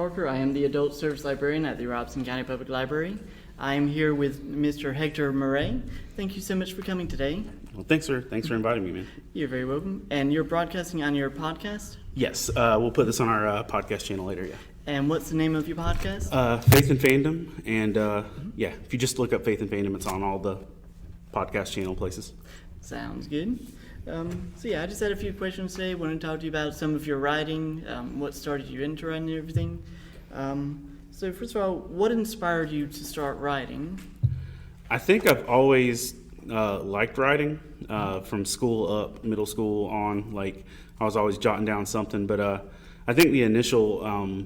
Parker. I am the Adult Service Librarian at the Robeson County Public Library. I am here with Mr. Hector Miray. Thank you so much for coming today. Well, thanks for inviting me, man. You're very welcome. And you're broadcasting on your podcast? Yes, we'll put this on our podcast channel later, yeah. And what's the name of your podcast? Faith and Fandom, and yeah, if you just look up Faith and Fandom, it's on all the podcast channel places. Sounds good. So yeah, I just had a few questions today. I wanted to talk to you about some of your writing, what started you into writing and everything. So first of all, what inspired you to start writing? I think I've always liked writing from school up, middle school on. Like, I was always jotting down something, but I think the initial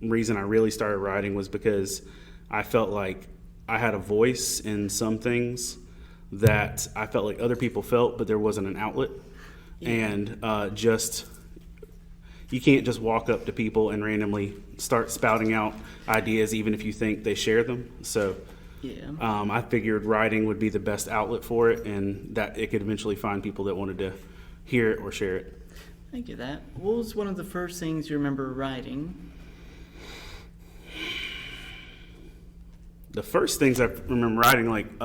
reason I really started writing was because I felt like I had a voice in some things that I felt like other people felt, but there wasn't an outlet. Yeah. And you can't just walk up to people and randomly start spouting out ideas, even if you think they share them. So yeah. I figured writing would be the best outlet for it, and that it could eventually find people that wanted to hear it or share it. I get that. What was one of the first things you remember writing? The first things I remember writing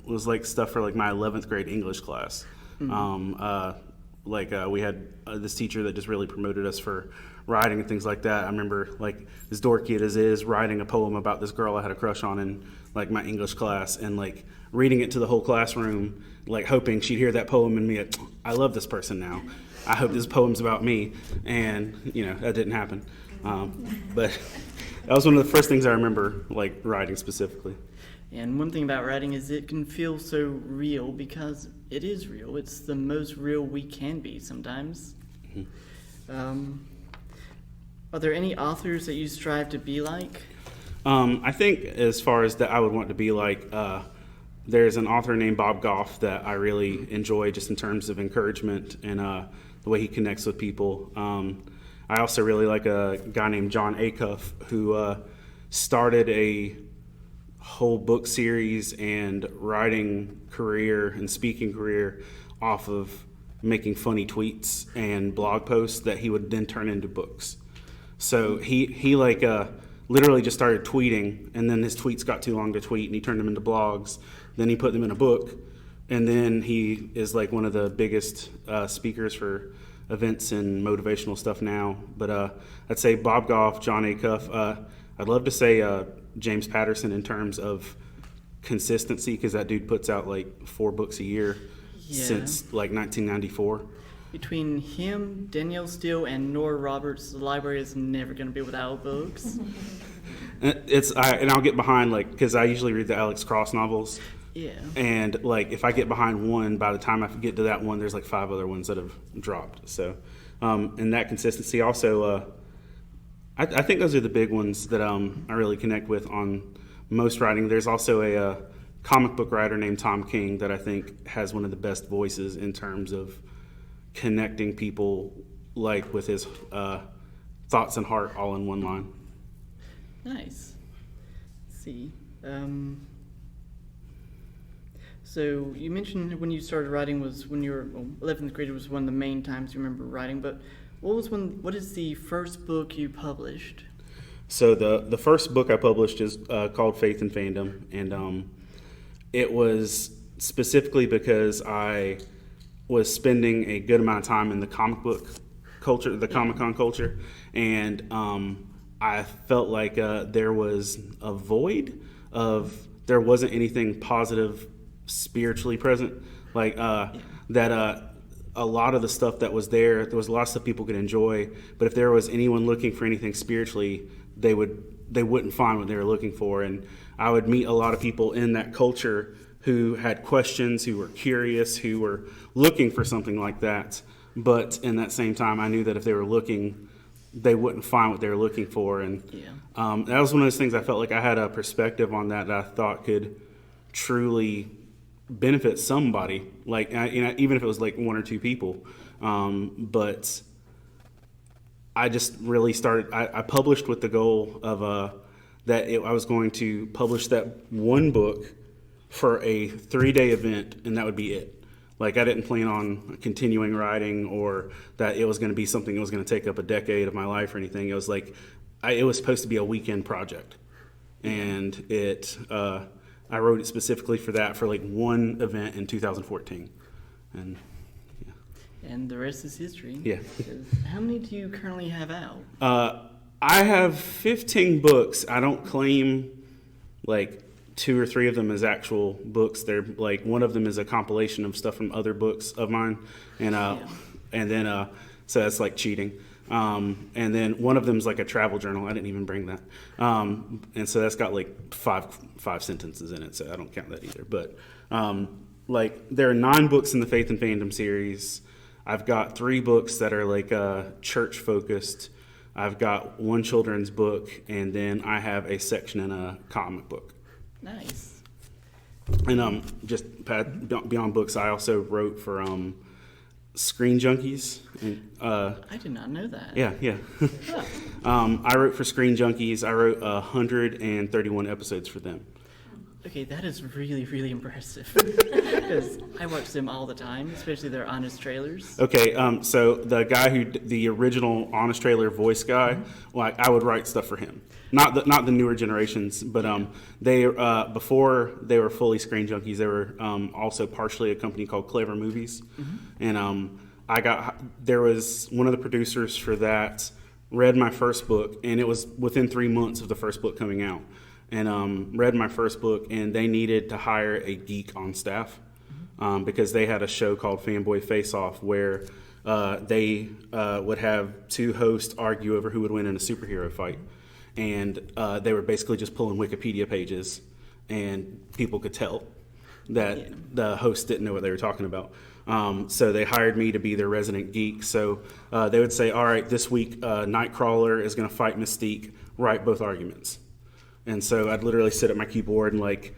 was like stuff for like my 11th grade English class. Mm-hmm. We had this teacher that just really promoted us for writing and things like that. I remember, like, as dorky as it is, writing a poem about this girl I had a crush on in like my English class, and like reading it to the whole classroom, like hoping she'd hear that poem and be like, I love this person now. I hope this poem's about me. And that didn't happen. But that was one of the first things I remember, like, writing specifically. And one thing about writing is it can feel so real because it is real. It's the most real we can be sometimes. Mm-hmm. Are there any authors that you strive to be like? I think as far as that I would want to be like, there's an author named Bob Goff that I really enjoy just in terms of encouragement and the way he connects with people. I also really like a guy named John Acuff who started a whole book series and writing career and speaking career off of making funny tweets and blog posts that he would then turn into books. So he literally just started tweeting, and then his tweets got too long to tweet, and he turned them into blogs. Then he put them in a book, and then he is like one of the biggest speakers for events and motivational stuff now. But I'd say Bob Goff, John Acuff. I'd love to say James Patterson in terms of consistency, because that dude puts out like 4 books a year since like 1994. Between him, Danielle Steele, and Nora Roberts, the library is never going to be without books. And I'll get behind, like, because I usually read the Alex Cross novels. Yeah. And like, if I get behind one, by the time I get to that one, there's like 5 other ones that have dropped. So, and that consistency also. I think those are the big ones that I really connect with on most writing. There's also a comic book writer named Tom King that I think has one of the best voices in terms of connecting people, like, with his thoughts and heart all in one line. Nice. Let's see. So you mentioned when you started writing was when you were 11th grade was one of the main times you remember writing, but what is the first book you published? So the first book I published is called Faith and Fandom, and it was specifically because I was spending a good amount of time in the comic book culture, the Comic-Con culture, and I felt like there was a void there wasn't anything positive spiritually present, like that a lot of the stuff that was there was a lot of stuff people could enjoy, but if there was anyone looking for anything spiritually, they wouldn't find what they were looking for. And I would meet a lot of people in that culture who had questions, who were curious, who were looking for something like that. But in that same time, I knew that if they were looking, they wouldn't find what they were looking for. And that was one of those things I felt like I had a perspective on that I thought could truly benefit somebody, like, even if it was like 1 or 2 people. But I just really started, I published with the goal of I was going to publish that one book for a 3-day event, and that would be it. Like, I didn't plan on continuing writing, or that it was going to be something that was going to take up a decade of my life or anything. It was like, it was supposed to be a weekend project, and I wrote it specifically for that, for like one event in 2014, and yeah. And the rest is history. Yeah. How many do you currently have out? I have 15 books. I don't claim like 2 or 3 of them as actual books. They're like, one of them is a compilation of stuff from other books of mine, and then so that's like cheating. And then one of them is like a travel journal. I didn't even bring that. And so that's got like five sentences in it, so I don't count that either. But like, there are 9 books in the Faith and Fandom series. I've got 3 books that are like church focused. I've got 1 children's book, and then I have a section in a comic book. Nice. And just beyond books, I also wrote for Screen Junkies. And, I did not know that. Yeah. Oh. I wrote for Screen Junkies. I wrote 131 episodes for them. Okay, that is really, really impressive. Because I watch them all the time, especially their Honest trailers. Okay, so the guy the original Honest Trailer voice guy, like, I would write stuff for him. Not the newer generations, but they before they were fully Screen Junkies, they were also partially a company called Clever Movies, and there was one of the producers for that read my first book, and it was within 3 months of the first book coming out, and read my first book, and they needed to hire a geek on staff because they had a show called Fanboy Face Off where they would have 2 hosts argue over who would win in a superhero fight. And they were basically just pulling Wikipedia pages, and people could tell that the hosts didn't know what they were talking about. So they hired me to be their resident geek. So they would say, all right, this week Nightcrawler is going to fight Mystique, write both arguments. And so I'd literally sit at my keyboard and like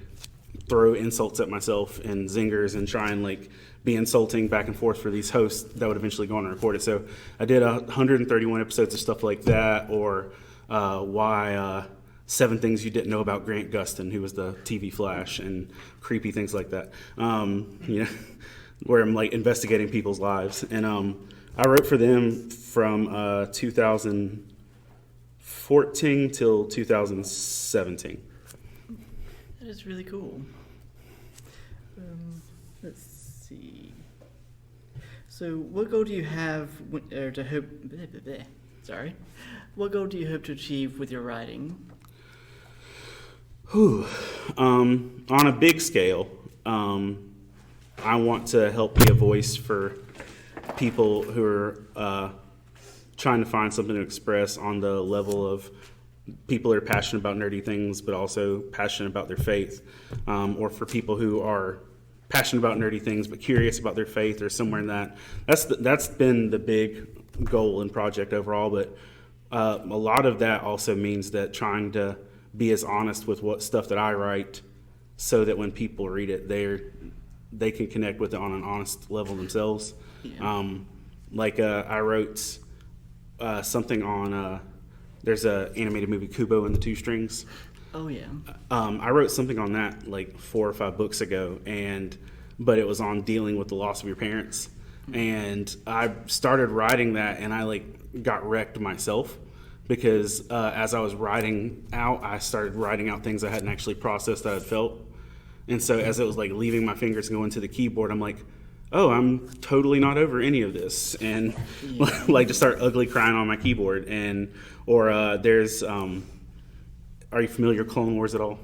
throw insults at myself and zingers and try and like be insulting back and forth for these hosts that would eventually go on and record it. So I did 131 episodes of stuff like that, or why 7 things you didn't know about Grant Gustin, who was the TV Flash, and creepy things like that. Where I'm like investigating people's lives. And I wrote for them from 2014 till 2017. That is really cool. Let's see. So, what goal do you have to hope? Sorry. What goal do you hope to achieve with your writing? On a big scale, I want to help be a voice for people who are trying to find something to express on the level of people who are passionate about nerdy things, but also passionate about their faith, or for people who are passionate about nerdy things but curious about their faith, or somewhere in that. That's been the big goal and project overall, but a lot of that also means that trying to be as honest with what stuff that I write, so that when people read it, they can connect with it on an honest level themselves. Yeah. I wrote something on there's a animated movie, Kubo and the Two Strings. Oh yeah. I wrote something on that like 4 or 5 books ago, but it was on dealing with the loss of your parents. And I started writing that, and I like got wrecked myself because as I was writing out, I started writing out things I hadn't actually processed that I had felt. And so as it was like leaving my fingers and going to the keyboard, I'm like, oh, I'm totally not over any of this, and like just start ugly crying on my keyboard. Or there's are you familiar with Clone Wars at all?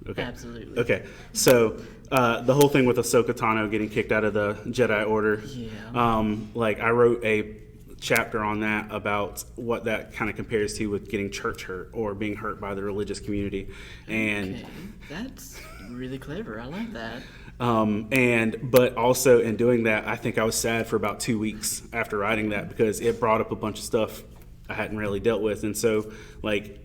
Okay. Absolutely. Okay, so the whole thing with Ahsoka Tano getting kicked out of the Jedi Order. Yeah. I wrote a chapter on that about what that kind of compares to with getting church hurt or being hurt by the religious community. And okay. That's really clever. I like that. But also in doing that, I think I was sad for about 2 weeks after writing that, because it brought up a bunch of stuff I hadn't really dealt with. And so like,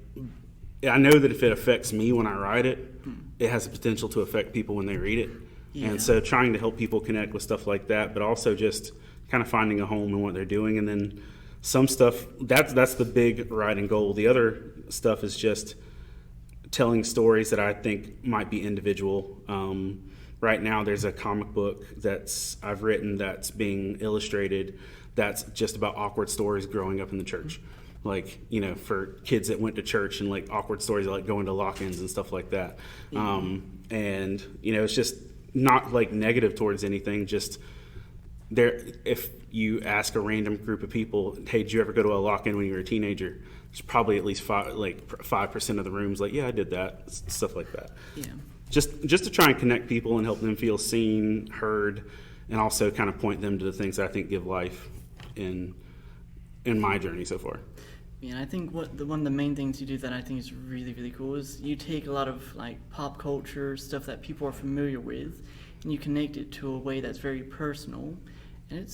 I know that if it affects me when I write it, it has the potential to affect people when they read it. Yeah. And so trying to help people connect with stuff like that, but also just kind of finding a home in what they're doing. And then some stuff, that's the big writing goal. The other stuff is just telling stories that I think might be individual. Right now there's a comic book I've written that's being illustrated that's just about awkward stories growing up in the church. like, for kids that went to church, and like awkward stories like going to lock-ins and stuff like that. And it's just not like negative towards anything, just there. If you ask a random group of people, hey, did you ever go to a lock-in when you were a teenager? There's probably at least 5% of the rooms like, yeah, I did that, stuff like that. Yeah. Just to try and connect people and help them feel seen, heard, and also kind of point them to the things that I think give life in my journey so far. Yeah, and I think one of the main things you do that I think is really, really cool is you take a lot of like pop culture stuff that people are familiar with, and you connect it to a way that's very personal, and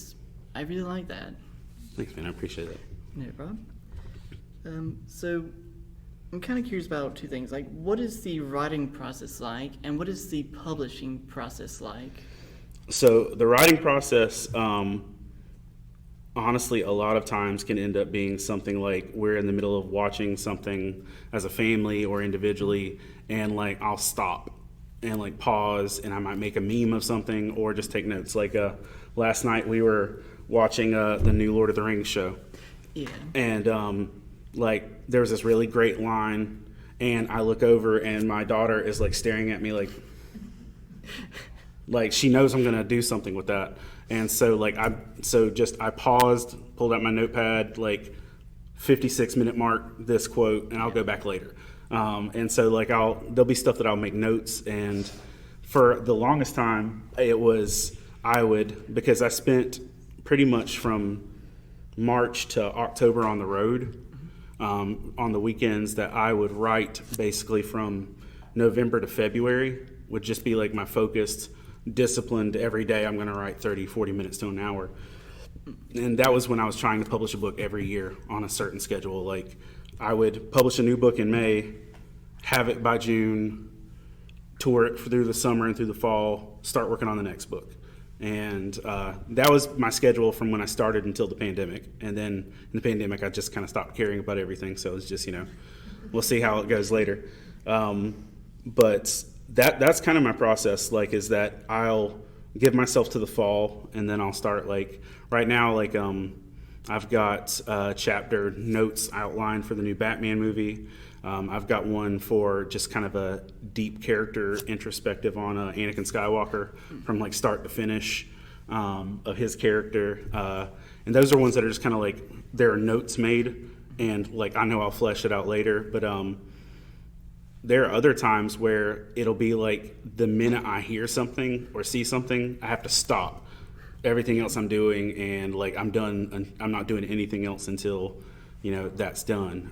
I really like that. Thanks, man. I appreciate it. No problem. So I'm kind of curious about two things. Like, what is the writing process like, and what is the publishing process like? So the writing process, honestly, a lot of times can end up being something like we're in the middle of watching something as a family or individually, and like I'll stop and like pause, and I might make a meme of something or just take notes. Like last night we were watching the new Lord of the Rings show. Yeah. And like there was this really great line, and I look over and my daughter is like staring at me like she knows I'm gonna do something with that. And so like I paused, pulled out my notepad, like 56-minute mark this quote, and I'll go back later. And so like there'll be stuff that I'll make notes, and for the longest time because I spent pretty much from March to October on the road, on the weekends, that I would write basically from November to February would just be like my focused, disciplined, every day I'm going to write 30, 40 minutes to an hour. And that was when I was trying to publish a book every year on a certain schedule. Like I would publish a new book in May, have it by June, tour it through the summer and through the fall, start working on the next book. And that was my schedule from when I started until the pandemic. And then in the pandemic, I just kind of stopped caring about everything. So it's just, we'll see how it goes later. But that's kind of my process, like, is that I'll give myself to the fall, and then I'll start, like, right now, like, I've got chapter notes outlined for the new Batman movie. I've got one for just kind of a deep character introspective on Anakin Skywalker from like start to finish of his character. And those are ones that are just kind of like, there are notes made, and like I know I'll flesh it out later. But there are other times where it'll be like the minute I hear something or see something, I have to stop everything else I'm doing, and like I'm done, and I'm not doing anything else until that's done.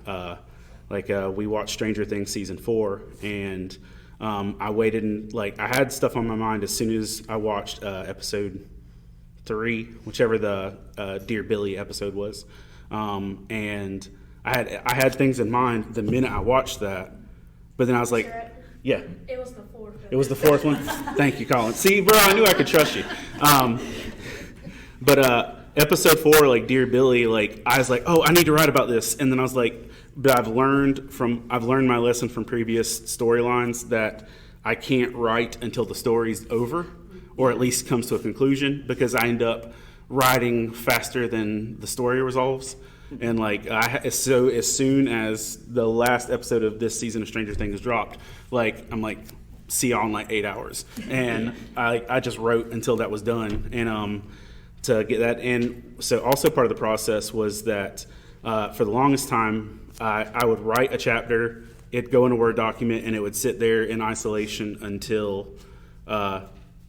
We watched Stranger Things season 4, and I waited, and like I had stuff on my mind as soon as I watched episode 3, whichever the Dear Billy episode was, and I had things in mind the minute I watched that, but then I was like, yeah, it was the fourth. It was the fourth one. Thank you, Colin. See, bro, I knew I could trust you. But episode 4, like Dear Billy, like I was like, oh, I need to write about this, and then I was like, but I've learned my lesson from previous storylines that I can't write until the story's over, or at least comes to a conclusion, because I end up writing faster than the story resolves. And like as soon as the last episode of this season of Stranger Things dropped, like I'm like, see y'all in like 8 hours, and I just wrote until that was done, and to get that. And so also part of the process was that for the longest time, I would write a chapter, it'd go in a Word document, and it would sit there in isolation until the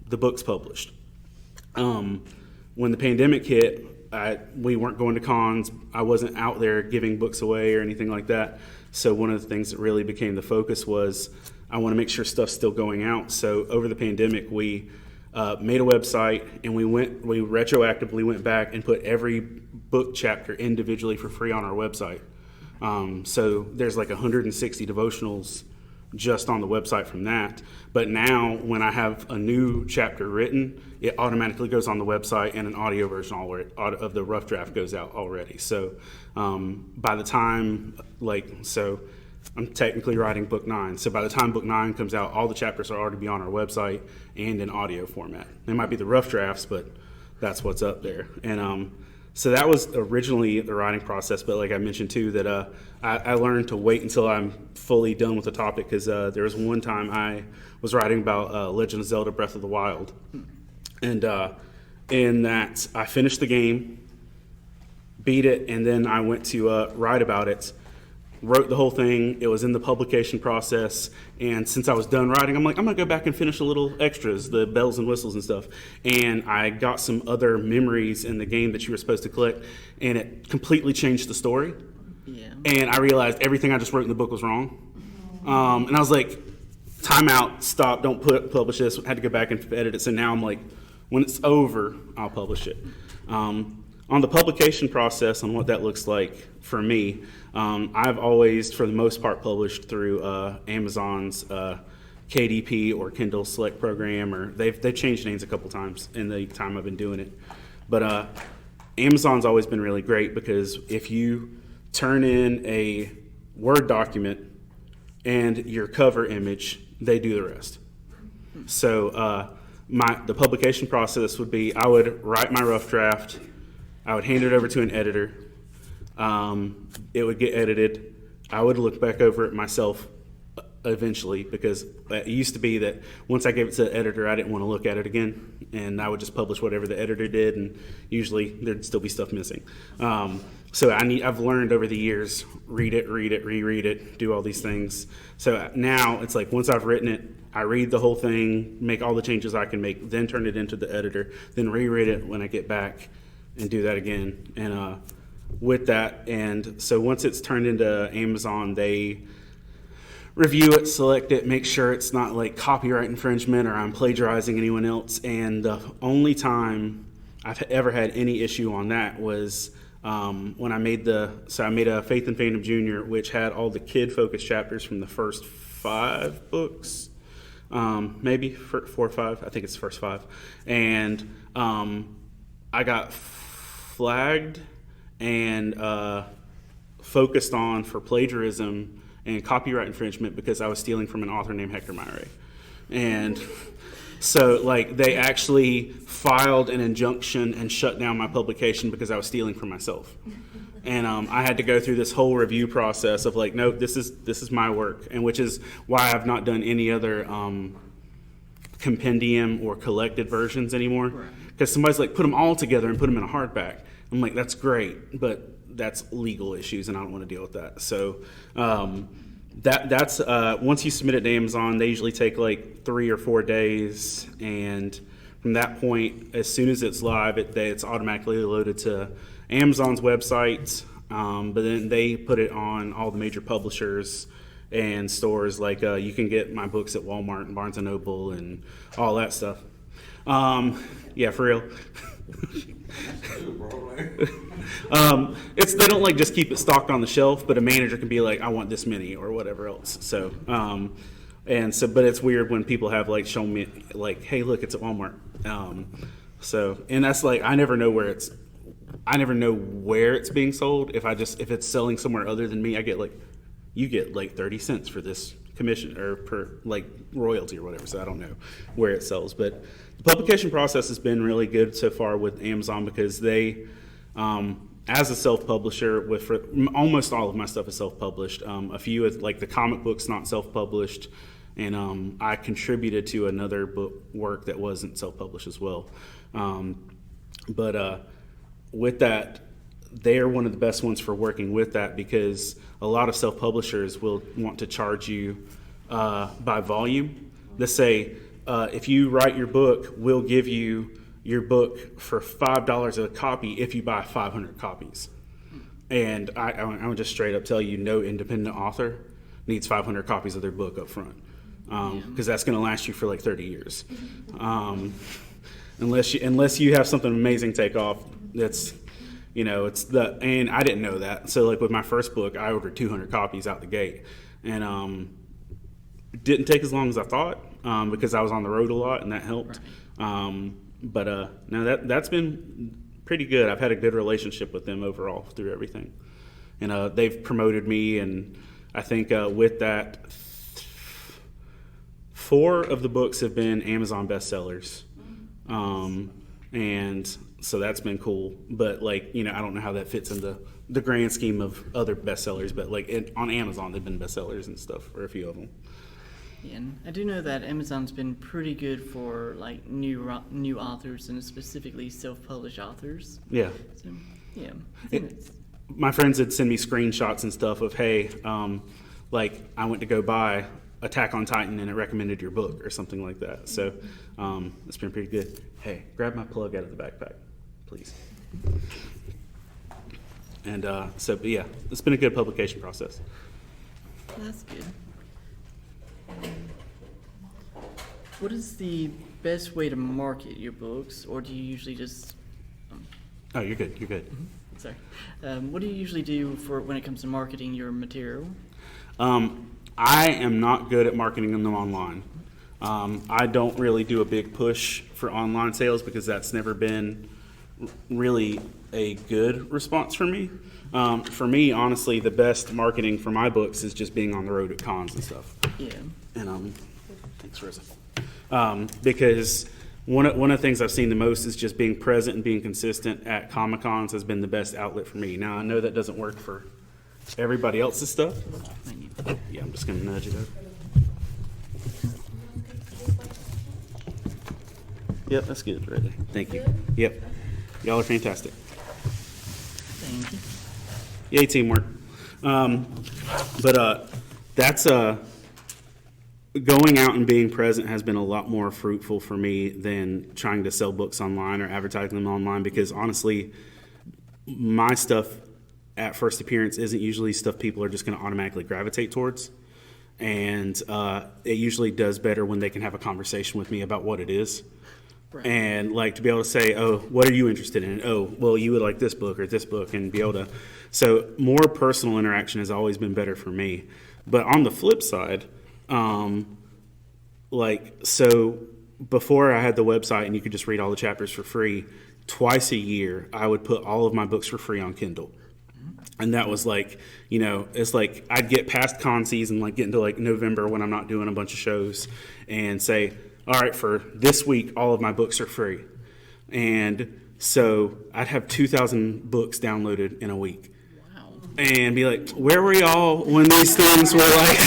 book's published. When the pandemic hit, we weren't going to cons. I wasn't out there giving books away or anything like that. So one of the things that really became the focus was I want to make sure stuff's still going out. So over the pandemic, we made a website, and we retroactively went back and put every book chapter individually for free on our website. So there's like 160 devotionals just on the website from that. But now when I have a new chapter written, it automatically goes on the website, and an audio version of the rough draft goes out already. So by the time, so I'm technically writing book 9. So by the time book 9 comes out, all the chapters will already be on our website and in audio format. They might be the rough drafts, but that's what's up there. And so that was originally the writing process, but like I mentioned too, that I learned to wait until I'm fully done with the topic, because there was one time I was writing about Legend of Zelda Breath of the Wild, and in that I finished the game, beat it, and then I went to write about it, wrote the whole thing. It was in the publication process, and since I was done writing, I'm like, I'm gonna go back and finish a little extras, the bells and whistles and stuff. And I got some other memories in the game that you were supposed to collect, and it completely changed the story. Yeah. And I realized everything I just wrote in the book was wrong. And I was like, time out, stop, don't publish this. Had to go back and edit it. So now I'm like, when it's over, I'll publish it. On the publication process, on what that looks like for me, I've always, for the most part, published through Amazon's KDP or Kindle Select program, or they've changed names a couple times in the time I've been doing it. But Amazon's always been really great, because if you turn in a Word document and your cover image, they do the rest. So the publication process would be, I would write my rough draft, I would hand it over to an editor, it would get edited, I would look back over it myself eventually, because it used to be that once I gave it to the editor, I didn't want to look at it again, and I would just publish whatever the editor did, and usually there'd still be stuff missing. So I've learned over the years, read it, reread it, do all these things. So now it's like, once I've written it, I read the whole thing, make all the changes I can make, then turn it into the editor, then reread it when I get back, and do that again. And with that, and so once it's turned into Amazon, they review it, select it, make sure it's not like copyright infringement or I'm plagiarizing anyone else. And the only time I've ever had any issue on that was when I made a Faith and Fandom Junior, which had all the kid-focused chapters from the first 5 books, maybe 4 or 5. I think it's the first 5. And I got flagged and focused on for plagiarism and copyright infringement because I was stealing from an author named Hector Miray. And so, like, they actually filed an injunction and shut down my publication because I was stealing from myself. And I had to go through this whole review process of like, nope, this is my work, and which is why I've not done any other compendium or collected versions anymore. Because somebody's like, put them all together and put them in a hardback. I'm like, that's great, but that's legal issues, and I don't want to deal with that. So that's once you submit it to Amazon, they usually take like 3 or 4 days, and from that point, as soon as it's live, it's automatically loaded to Amazon's website, but then they put it on all the major publishers and stores. Like you can get my books at Walmart and Barnes & Noble and all that stuff. Yeah, for real. They don't like just keep it stocked on the shelf, but a manager can be like, I want this many or whatever else. So, but it's weird when people have like shown me like, hey, look, it's at Walmart. And that's like, I never know where it's being sold. If it's selling somewhere other than me, you get like 30 cents for this commission or per like royalty or whatever. So I don't know where it sells, but the publication process has been really good so far with Amazon, because they, as a self-publisher, almost all of my stuff is self-published. A few of like the comic books not self-published, and I contributed to another book work that wasn't self-published as well. But with that, they're one of the best ones for working with that, because a lot of self-publishers will want to charge you by volume. Let's say if you write your book, we'll give you your book for $5 a copy if you buy 500 copies. And I would just straight up tell you, no independent author needs 500 copies of their book up front, because that's going to last you for like 30 years. Unless you have something amazing take off, that's, and I didn't know that. So like with my first book, I ordered 200 copies out the gate, and it didn't take as long as I thought, because I was on the road a lot, and that helped. Right. No, that's been pretty good. I've had a good relationship with them overall through everything, and they've promoted me, and I think with that, 4 of the books have been Amazon bestsellers. and so that's been cool. But like, I don't know how that fits into the grand scheme of other bestsellers, but like on Amazon they've been bestsellers and stuff, or a few of them. Yeah, and I do know that Amazon's been pretty good for like new authors and specifically self-published authors. Yeah. So, yeah. I think My friends would send me screenshots and stuff of, hey, like I went to go buy Attack on Titan and it recommended your book or something like that. So it's been pretty good. Hey, grab my plug out of the backpack, please. And but yeah, it's been a good publication process. that's good. What is the best way to market your books, or do you usually just... Oh, you're good. You're good. Sorry. What do you usually do for when it comes to marketing your material? I am not good at marketing them online. I don't really do a big push for online sales because that's never been really a good response for me. For me, honestly, the best marketing for my books is just being on the road at cons and stuff. Yeah. And thanks, Rosa. Because one of the things I've seen the most is just being present and being consistent at Comic-Cons has been the best outlet for me. Now, I know that doesn't work for everybody else's stuff. Yeah, I'm just going to nudge it over. Yep, that's good right there. Thank you. Yep. Y'all are fantastic. Thank you. Yay, teamwork. That's going out and being present has been a lot more fruitful for me than trying to sell books online or advertising them online, because honestly, my stuff at first appearance isn't usually stuff people are just going to automatically gravitate towards. And it usually does better when they can have a conversation with me about what it is. Right. And like to be able to say, oh, what are you interested in? Oh, well, you would like this book or this book, and be able to. So more personal interaction has always been better for me. But on the flip side, so before I had the website and you could just read all the chapters for free, twice a year I would put all of my books for free on Kindle. And that was like, it's like I'd get past con season, like get into like November when I'm not doing a bunch of shows, and say, all right, for this week, all of my books are free. And so I'd have 2,000 books downloaded in a week. Wow. And be like, where were y'all when these things were like,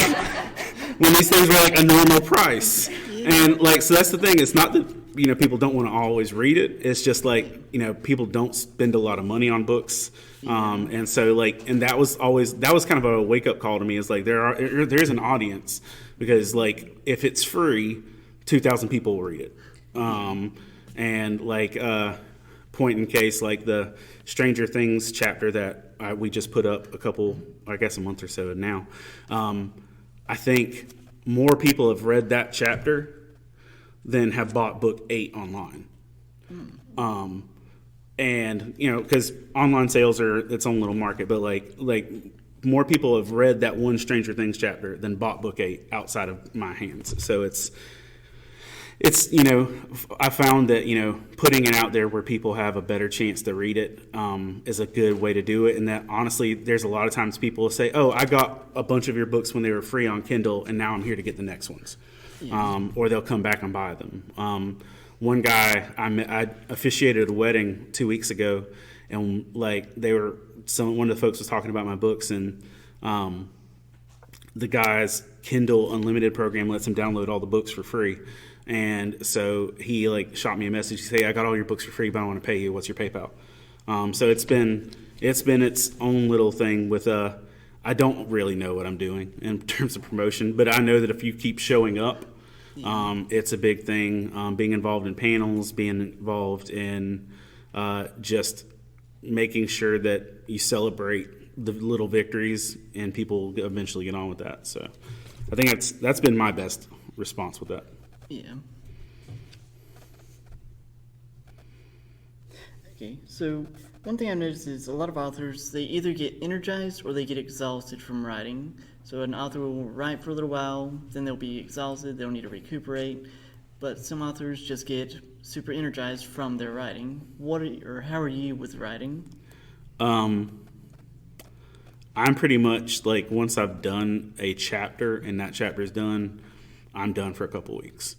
a normal price? And like, so that's the thing. It's not that, people don't want to always read it. It's just like, people don't spend a lot of money on books. And so like, and that was kind of a wake up call to me, is like, there's an audience, because like, if it's free, 2,000 people will read it. And like, point in case, like the Stranger Things chapter that we just put up a month or so now. I think more people have read that chapter than have bought book 8 online. And, because online sales are its own little market, but like more people have read that one Stranger Things chapter than bought book 8 outside of my hands. So it's I found that, putting it out there where people have a better chance to read it is a good way to do it. And that honestly, there's a lot of times people will say, oh, I got a bunch of your books when they were free on Kindle, and now I'm here to get the next ones. Yeah. Or they'll come back and buy them. One guy, I officiated a wedding 2 weeks ago, and like one of the folks was talking about my books, and the guy's Kindle Unlimited program lets him download all the books for free. And so he like shot me a message. He said, hey, I got all your books for free, but I want to pay you. What's your PayPal? So it's been its own little thing with I don't really know what I'm doing in terms of promotion, but I know that if you keep showing up, it's a big thing. Being involved in panels, being involved in just making sure that you celebrate the little victories, and people eventually get on with that. So I think that's been my best response with that. Yeah. Okay, so one thing I've noticed is a lot of authors, they either get energized or they get exhausted from writing. So an author will write for a little while, then they'll be exhausted, they'll need to recuperate. But some authors just get super energized from their writing. How are you with writing? I'm pretty much like, once I've done a chapter and that chapter is done, I'm done for a couple weeks.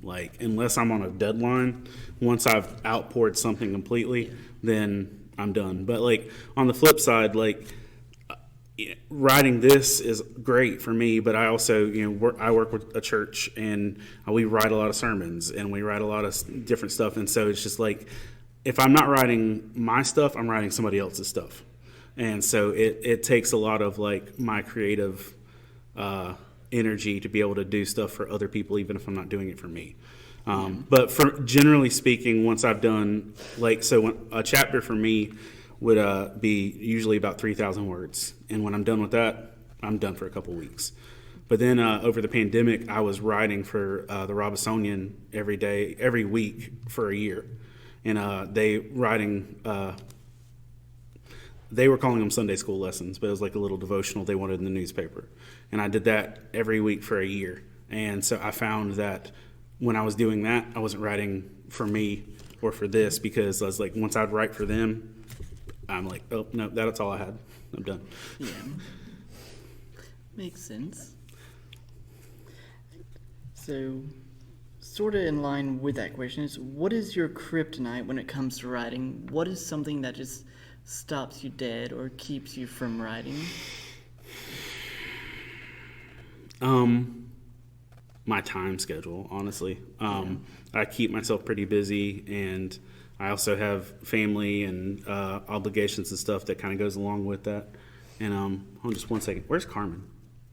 Like, unless I'm on a deadline, once I've outpoured something completely, then I'm done. But like on the flip side, like writing this is great for me, but I also, I work with a church, and we write a lot of sermons, and we write a lot of different stuff. And so it's just like, if I'm not writing my stuff, I'm writing somebody else's stuff. And so it takes a lot of like my creative energy to be able to do stuff for other people, even if I'm not doing it for me. But generally speaking, once I've done a chapter for me would be usually about 3,000 words. And when I'm done with that, I'm done for a couple weeks. But then over the pandemic, I was writing for the Robesonian every week for a year. And they were calling them Sunday school lessons, but it was like a little devotional they wanted in the newspaper. And I did that every week for a year. And so I found that when I was doing that, I wasn't writing for me or for this, because I was like, once I'd write for them, I'm like, oh, no, that's all I had. I'm done. Yeah. Makes sense. So, sort of in line with that question is, what is your kryptonite when it comes to writing? What is something that just stops you dead or keeps you from writing? My time schedule, honestly. I keep myself pretty busy, and I also have family and obligations and stuff that kind of goes along with that. And hold on just one second. Where's Carmen?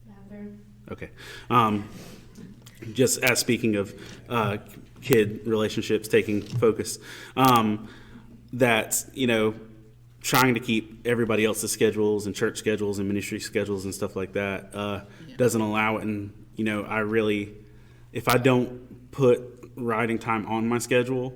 Bathroom. Okay. Just as speaking of kid relationships taking focus, that, trying to keep everybody else's schedules and church schedules and ministry schedules and stuff like that doesn't allow it. And, if I don't put writing time on my schedule,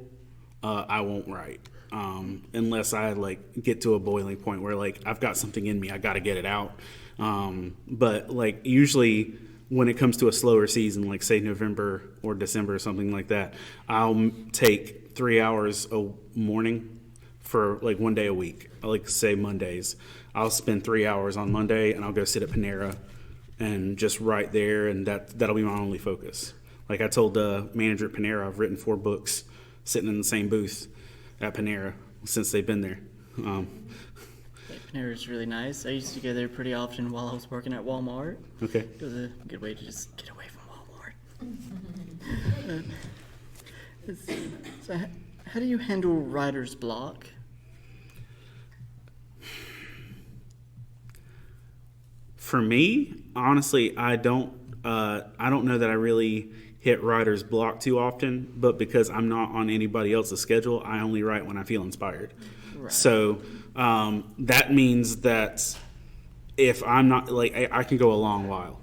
I won't write. Unless I get to a boiling point where I've got something in me, I got to get it out. But usually when it comes to a slower season, like say November or December or something like that, I'll take 3 hours a morning for one day a week. I like to say Mondays. I'll spend 3 hours on Monday, and I'll go sit at Panera and just write there, and that'll be my only focus. Like I told the manager at Panera, I've written 4 books sitting in the same booth at Panera since they've been there. Panera is really nice. I used to go there pretty often while I was working at Walmart. Okay. It was a good way to just get away from Walmart. Let's see. So how do you handle writer's block? For me, honestly, I don't know that I really hit writer's block too often, but because I'm not on anybody else's schedule, I only write when I feel inspired. Right. So that means that if I'm not, I can go a long while.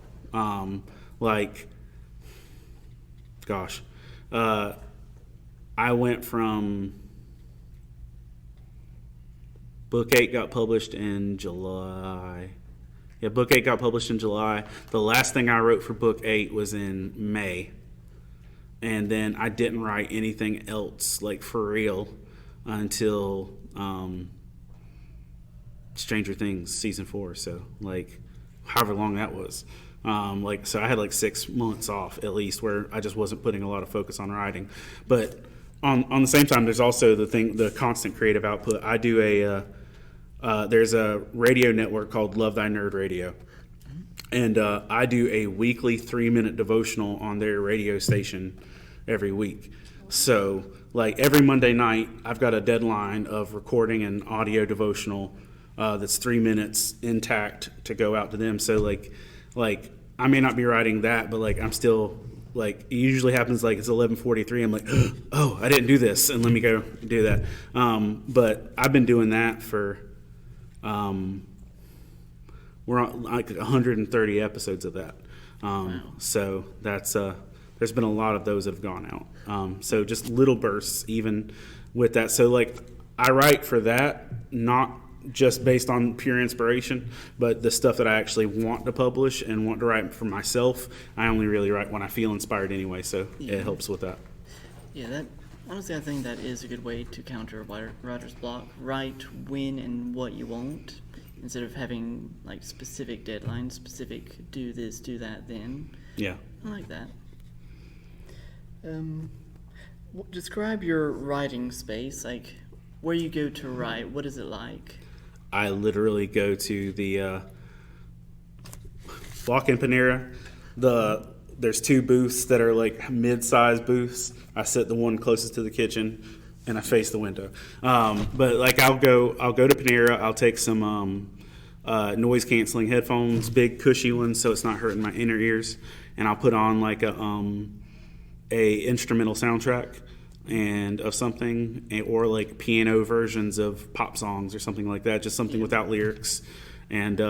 I went from Book 8 got published in July. Yeah, Book 8 got published in July. The last thing I wrote for Book 8 was in May. And then I didn't write anything else, for real, until Stranger Things Season 4. So, however long that was. So I had 6 months off, at least, where I just wasn't putting a lot of focus on writing. But on the same time, there's also the constant creative output. I do there's a radio network called Love Thy Nerd Radio. And I do a weekly 3-minute devotional on their radio station every week. So, every Monday night, I've got a deadline of recording an audio devotional that's 3 minutes intact to go out to them. So, I may not be writing that, but, I'm still, it usually happens, it's 11:43. I'm like, oh, I didn't do this, and let me go do that. But I've been doing that for... we're on 130 episodes of that. Wow. So that's there's been a lot of those that have gone out. So just little bursts even with that. So I write for that, not just based on pure inspiration, but the stuff that I actually want to publish and want to write for myself, I only really write when I feel inspired anyway. So it helps with that. Yeah, honestly, I think that is a good way to counter writer's block. Write when and what you want, instead of having specific deadlines, specific do this, do that, then. Yeah. I like that. Um, Describe your writing space, like where you go to write. What is it like? I literally go to the walk in Panera. There's two booths that are like mid-sized booths. I sit the one closest to the kitchen, and I face the window. But like I'll go to Panera. I'll take some noise canceling headphones, big cushy ones, so it's not hurting my inner ears, and I'll put on like a instrumental soundtrack and of something, or like piano versions of pop songs or something like that, just something without lyrics. And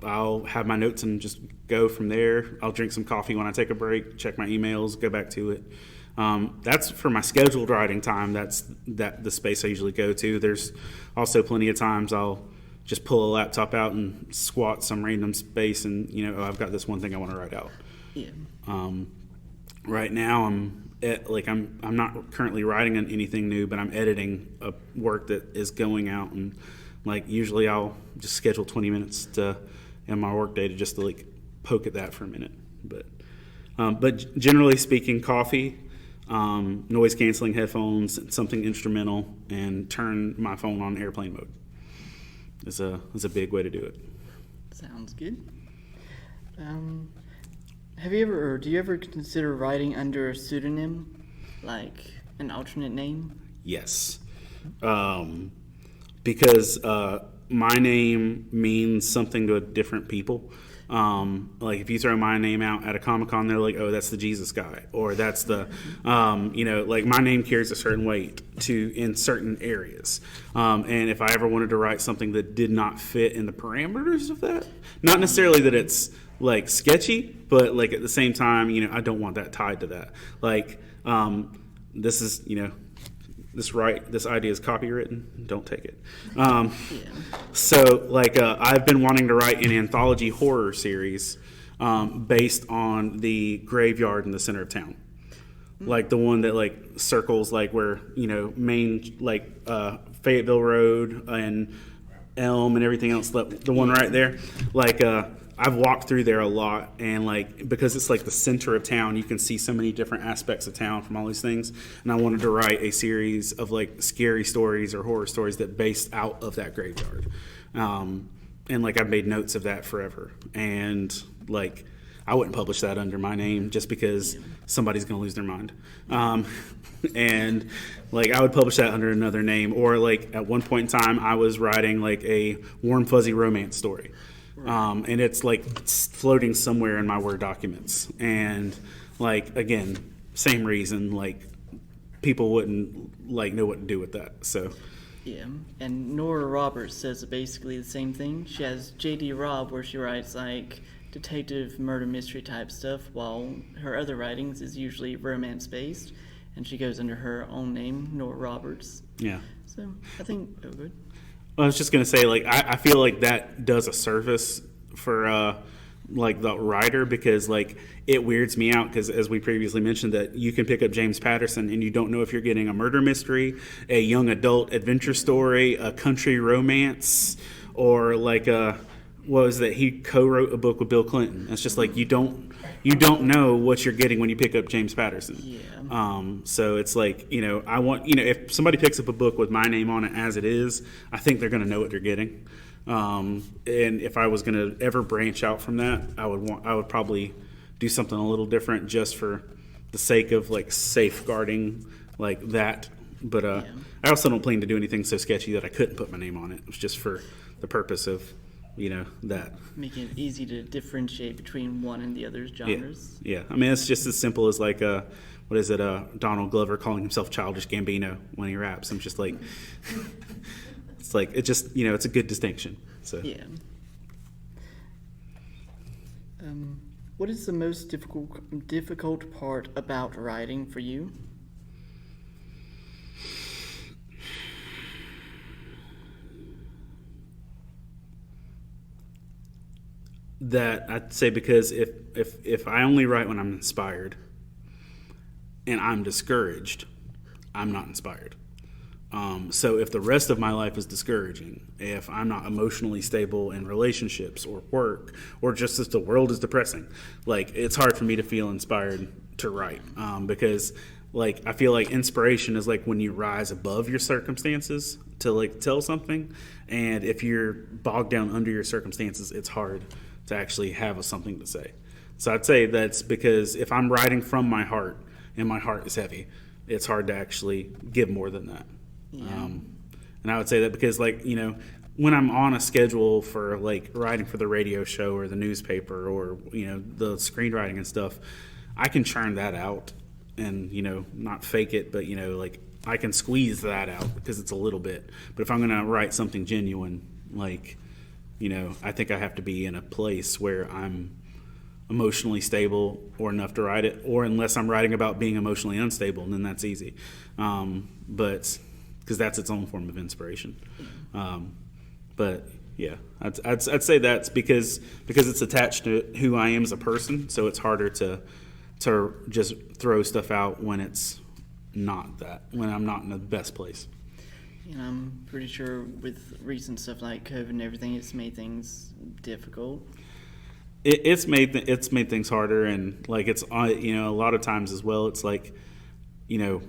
I'll have my notes and just go from there. I'll drink some coffee when I take a break, check my emails, go back to it. That's for my scheduled writing time. That's the space I usually go to. There's also plenty of times I'll just pull a laptop out and squat some random space, and I've got this one thing I want to write out. Yeah. Right now I'm not currently writing on anything new, but I'm editing a work that is going out, and like usually I'll just schedule 20 minutes in my work day to just like poke at that for a minute. But generally speaking, coffee, noise canceling headphones, something instrumental, and turn my phone on airplane mode is a big way to do it. Sounds good. Do you ever consider writing under a pseudonym, like an alternate name? Yes. Because my name means something to different people. Like if you throw my name out at a Comic-Con, they're like, oh, that's the Jesus guy, or that's the, like my name carries a certain weight in certain areas. And if I ever wanted to write something that did not fit in the parameters of that, not necessarily that it's like sketchy, but like at the same time, I don't want that tied to that. Like, this is, this idea is copywritten. Don't take it. So like, I've been wanting to write an anthology horror series, based on the graveyard in the center of town. Like the one that like circles like where, main, like, Fayetteville Road and Elm and everything else, the one right there. Like, I've walked through there a lot, and like because it's like the center of town, you can see so many different aspects of town from all these things. And I wanted to write a series of like scary stories or horror stories that based out of that graveyard. And like I've made notes of that forever, and like I wouldn't publish that under my name just because somebody's going to lose their mind. And like I would publish that under another name, or like at one point in time I was writing like a warm fuzzy romance story. And it's like floating somewhere in my Word documents. And like, again, same reason, like people wouldn't like know what to do with that. So yeah. And Nora Roberts says basically the same thing. She has J.D. Robb, where she writes like detective murder mystery type stuff, while her other writings is usually romance based, and she goes under her own name, Nora Roberts. Yeah. So I think good. I was just going to say, like, I feel like that does a service for, like, the writer, because, like, it weirds me out because, as we previously mentioned, that you can pick up James Patterson and you don't know if you're getting a murder mystery, a young adult adventure story, a country romance, or, like, he co-wrote a book with Bill Clinton. It's just like you don't know what you're getting when you pick up James Patterson. Yeah. So it's like, I want, if somebody picks up a book with my name on it as it is, I think they're going to know what they're getting. And if I was going to ever branch out from that, I would probably do something a little different just for the sake of like safeguarding like that. But I also don't plan to do anything so sketchy that I couldn't put my name on it. It's just for the purpose of, that. Making it easy to differentiate between one and the other's genres. Yeah. I mean, it's just as simple as like, Donald Glover calling himself Childish Gambino when he raps. I'm just like, it's like, it just, it's a good distinction. So yeah. What is the most difficult part about writing for you? That I'd say, because if I only write when I'm inspired and I'm discouraged, I'm not inspired. So if the rest of my life is discouraging, if I'm not emotionally stable in relationships or work, or just as the world is depressing, like it's hard for me to feel inspired to write, because like I feel like inspiration is like when you rise above your circumstances to like tell something, and if you're bogged down under your circumstances, it's hard to actually have something to say. So I'd say that's because if I'm writing from my heart and my heart is heavy, it's hard to actually give more than that. Yeah. And I would say that because, like, you know, when I'm on a schedule for like writing for the radio show or the newspaper or, you know, the screenwriting and stuff, I can churn that out and, you know, not fake it, but, you know, like I can squeeze that out because it's a little bit. But if I'm going to write something genuine, like, you know, I think I have to be in a place where I'm emotionally stable or enough to write it, or unless I'm writing about being emotionally unstable, and then that's easy. But because that's its own form of inspiration. But yeah, I'd say that's because it's attached to who I am as a person, so it's harder to just throw stuff out when it's not that, when I'm not in the best place. And I'm pretty sure with recent stuff like COVID and everything, it's made things difficult. It's made things harder, and like it's, you know, a lot of times as well, it's like, you know,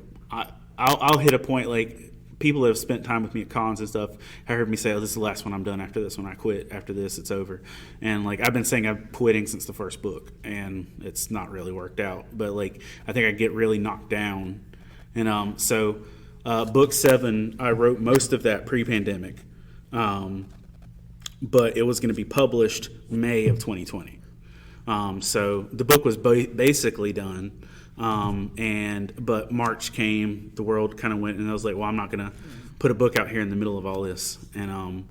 I'll hit a point, like people that have spent time with me at cons and stuff have heard me say, oh, this is the last one I'm done. After this one I quit. After this it's over. And like I've been saying I'm quitting since the first book, and it's not really worked out, but like I think I get really knocked down. And so book 7, I wrote most of that pre-pandemic, but it was going to be published May of 2020. So the book was basically done. But March came, the world kind of went, and I was like, well, I'm not going to put a book out here in the middle of all this. And,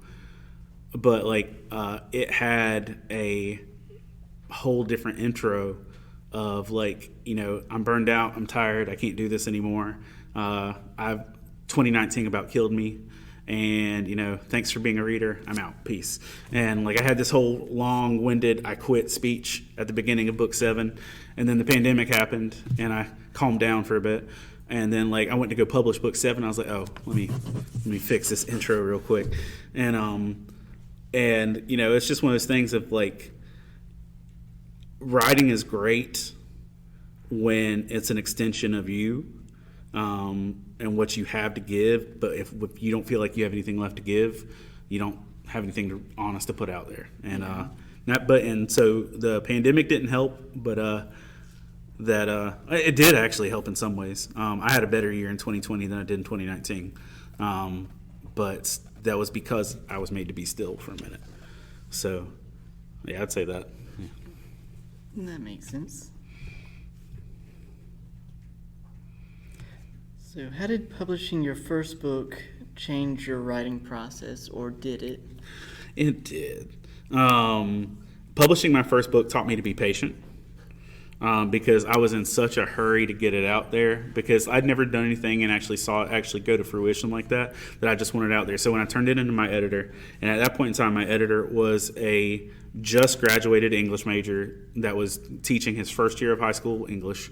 but like, it had a whole different intro of like, you know, I'm burned out, I'm tired, I can't do this anymore. 2019 about killed me. And, you know, thanks for being a reader. I'm out. Peace. And, like, I had this whole long-winded I quit speech at the beginning of book 7. And then the pandemic happened, and I calmed down for a bit. And then, like, I went to go publish book 7. I was like, oh, let me fix this intro real quick. And you know, it's just one of those things of, like, writing is great when it's an extension of you. And what you have to give, but if you don't feel like you have anything left to give, you don't have anything honest to put out there. And and so the pandemic didn't help, but it did actually help in some ways. I had a better year in 2020 than I did in 2019, but that was because I was made to be still for a minute. So yeah, I'd say that. Yeah. That makes sense. So how did publishing your first book change your writing process, or did it? It did. Publishing my first book taught me to be patient, because I was in such a hurry to get it out there, because I'd never done anything and actually saw it actually go to fruition like that I just wanted it out there. So when I turned it into my editor, and at that point in time my editor was a just graduated English major that was teaching his first year of high school English.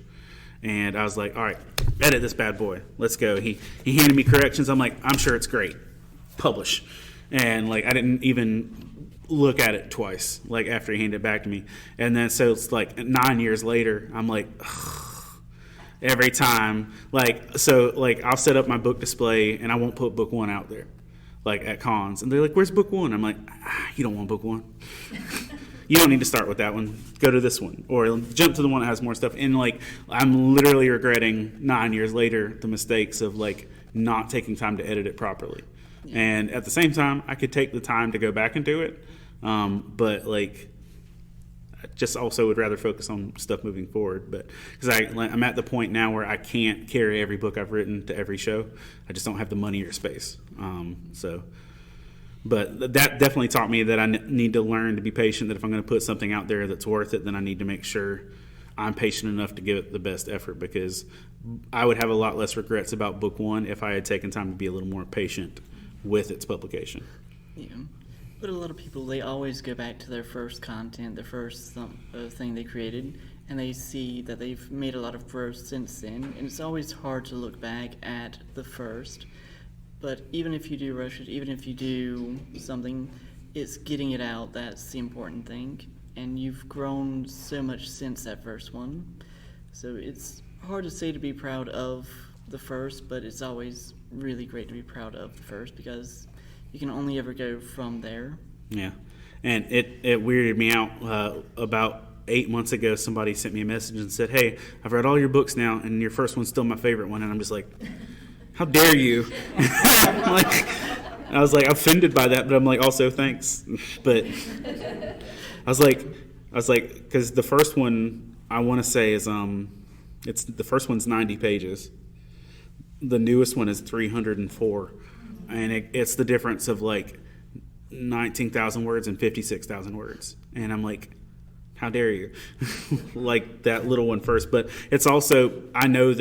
And I was like, all right, edit this bad boy. Let's go. He handed me corrections. I'm like, I'm sure it's great. Publish. And like I didn't even look at it twice, like after he handed it back to me. And then so it's like 9 years later, I'm like, ugh, every time. Like, so like I'll set up my book display and I won't put book 1 out there, like at cons. And they're like, where's book 1? I'm like, you don't want book 1. You don't need to start with that one. Go to this one, or jump to the one that has more stuff. And like, I'm literally regretting 9 years later the mistakes of like not taking time to edit it properly. Yeah. And at the same time, I could take the time to go back and do it, but like, I just also would rather focus on stuff moving forward. But because I'm at the point now where I can't carry every book I've written to every show. I just don't have the money or space. But that definitely taught me that I need to learn to be patient, that if I'm going to put something out there that's worth it, then I need to make sure I'm patient enough to give it the best effort, because I would have a lot less regrets about book 1 if I had taken time to be a little more patient with its publication. Yeah. But a lot of people, they always go back to their first content, the first thing they created, and they see that they've made a lot of growth since then, and it's always hard to look back at the first. But even if you do rush it, even if you do something, it's getting it out that's the important thing. And you've grown so much since that first one. So it's hard to say to be proud of the first, but it's always really great to be proud of the first because you can only ever go from there. Yeah. And it weirded me out. About 8 months ago, somebody sent me a message and said, "Hey, I've read all your books now, and your first one's still my favorite one." And I'm just like, how dare you? I was like offended by that, but I'm like, also thanks. But I was like, because the first one I want to say is the first one's 90 pages. The newest one is 304, and it's the difference of like 19,000 words and 56,000 words. And I'm like, how dare you? Like that little one first. But it's also, I know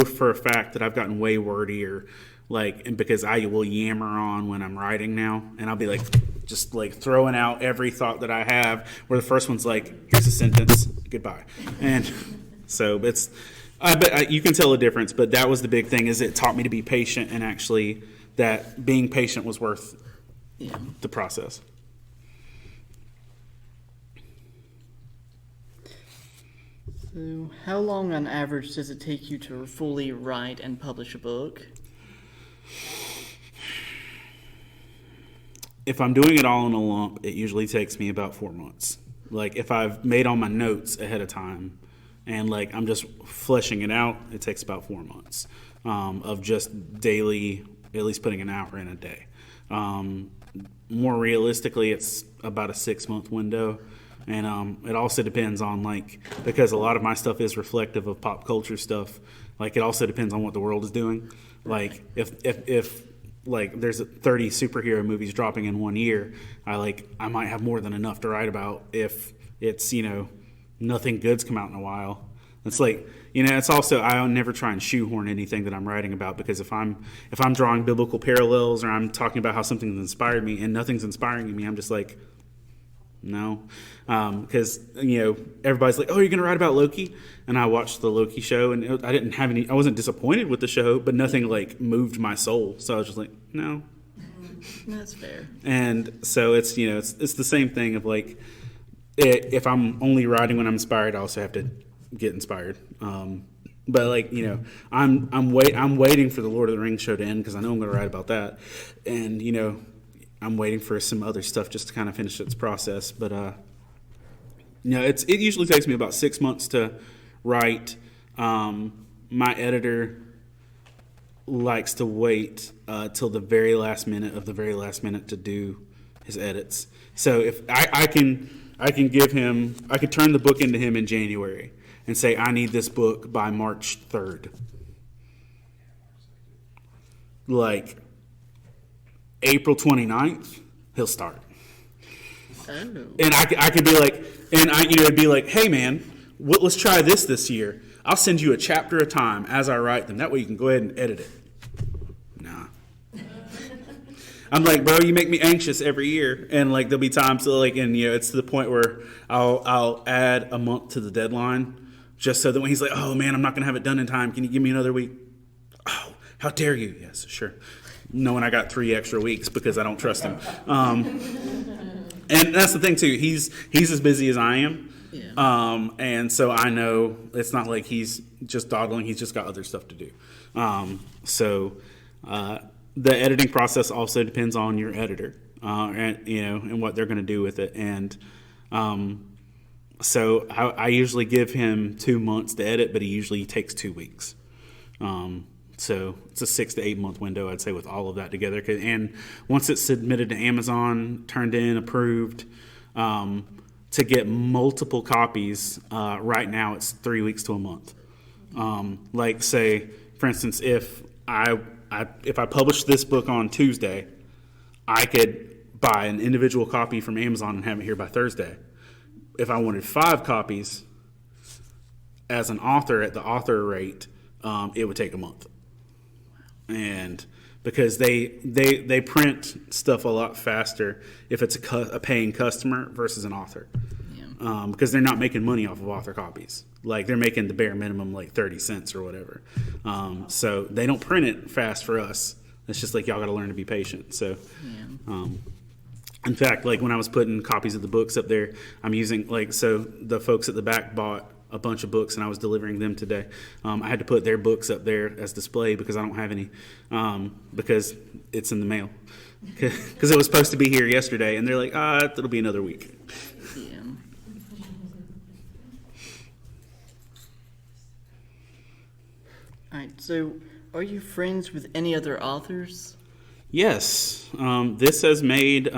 for a fact that I've gotten way wordier, and because I will yammer on when I'm writing now, and I'll be like, just like throwing out every thought that I have, where the first one's like, here's a sentence, goodbye. And so but you can tell a difference, but that was the big thing, is it taught me to be patient, and actually that being patient was worth the process. So how long on average does it take you to fully write and publish a book? If I'm doing it all in a lump, it usually takes me about 4 months. Like if I've made all my notes ahead of time and like I'm just fleshing it out, it takes about 4 months of just daily, at least putting an hour in a day. More realistically, it's about a 6-month window. And it also depends on, because a lot of my stuff is reflective of pop culture stuff, it also depends on what the world is doing. Like, if there's 30 superhero movies dropping in 1 year, I might have more than enough to write about. If it's, nothing good's come out in a while. It's it's also, I never try and shoehorn anything that I'm writing about, because if I'm drawing biblical parallels, or I'm talking about how something's inspired me and nothing's inspiring me, I'm just like, no, because everybody's like, "Oh, you're gonna write about Loki?" And I watched the Loki show, and I wasn't disappointed with the show, but nothing moved my soul. So I was just like, no. That's fair. And so it's it's the same thing of if I'm only writing when I'm inspired, I also have to get inspired. But I'm waiting for the Lord of the Rings show to end, because I know I'm gonna write about that, and I'm waiting for some other stuff just to kind of finish its process. But it usually takes me about 6 months to write. My editor likes to wait till the very last minute to do his edits. So if I can turn the book into him in January and say, I need this book by March 3rd. April 29th, he'll start. Oh. And I could be like, it'd be like, hey man, let's try this year. I'll send you a chapter at a time as I write them. That way you can go ahead and edit it. Nah. I'm like, bro, you make me anxious every year. And there'll be times it's to the point where I'll add a month to the deadline, just so that when he's like, oh man, I'm not gonna have it done in time, can you give me another week? Oh, how dare you? Yes, sure. Knowing I got 3 extra weeks because I don't trust him. And that's the thing too. He's as busy as I am. Yeah. And so I know it's not like he's just dawdling. He's just got other stuff to do. So the editing process also depends on your editor, and what they're going to do with it. And so I usually give him 2 months to edit, but he usually takes 2 weeks. So it's a 6 to 8 month window, I'd say, with all of that together. And once it's submitted to Amazon, turned in, approved, to get multiple copies, right now it's 3 weeks to a month. Say, for instance, if I publish this book on Tuesday, I could buy an individual copy from Amazon and have it here by Thursday. If I wanted 5 copies as an author at the author rate, it would take a month. And because they print stuff a lot faster if it's a paying customer versus an author. Yeah. Because they're not making money off of author copies. They're making the bare minimum 30 cents or whatever. So they don't print it fast for us. It's just y'all got to learn to be patient. So, yeah. In fact, when I was putting copies of the books up there, I'm using so the folks at the back bought a bunch of books, and I was delivering them today. I had to put their books up there as display because I don't have any, because it's in the mail. Because it was supposed to be here yesterday, and they're like, it'll be another week. Yeah. All right, so are you friends with any other authors? Yes, this has made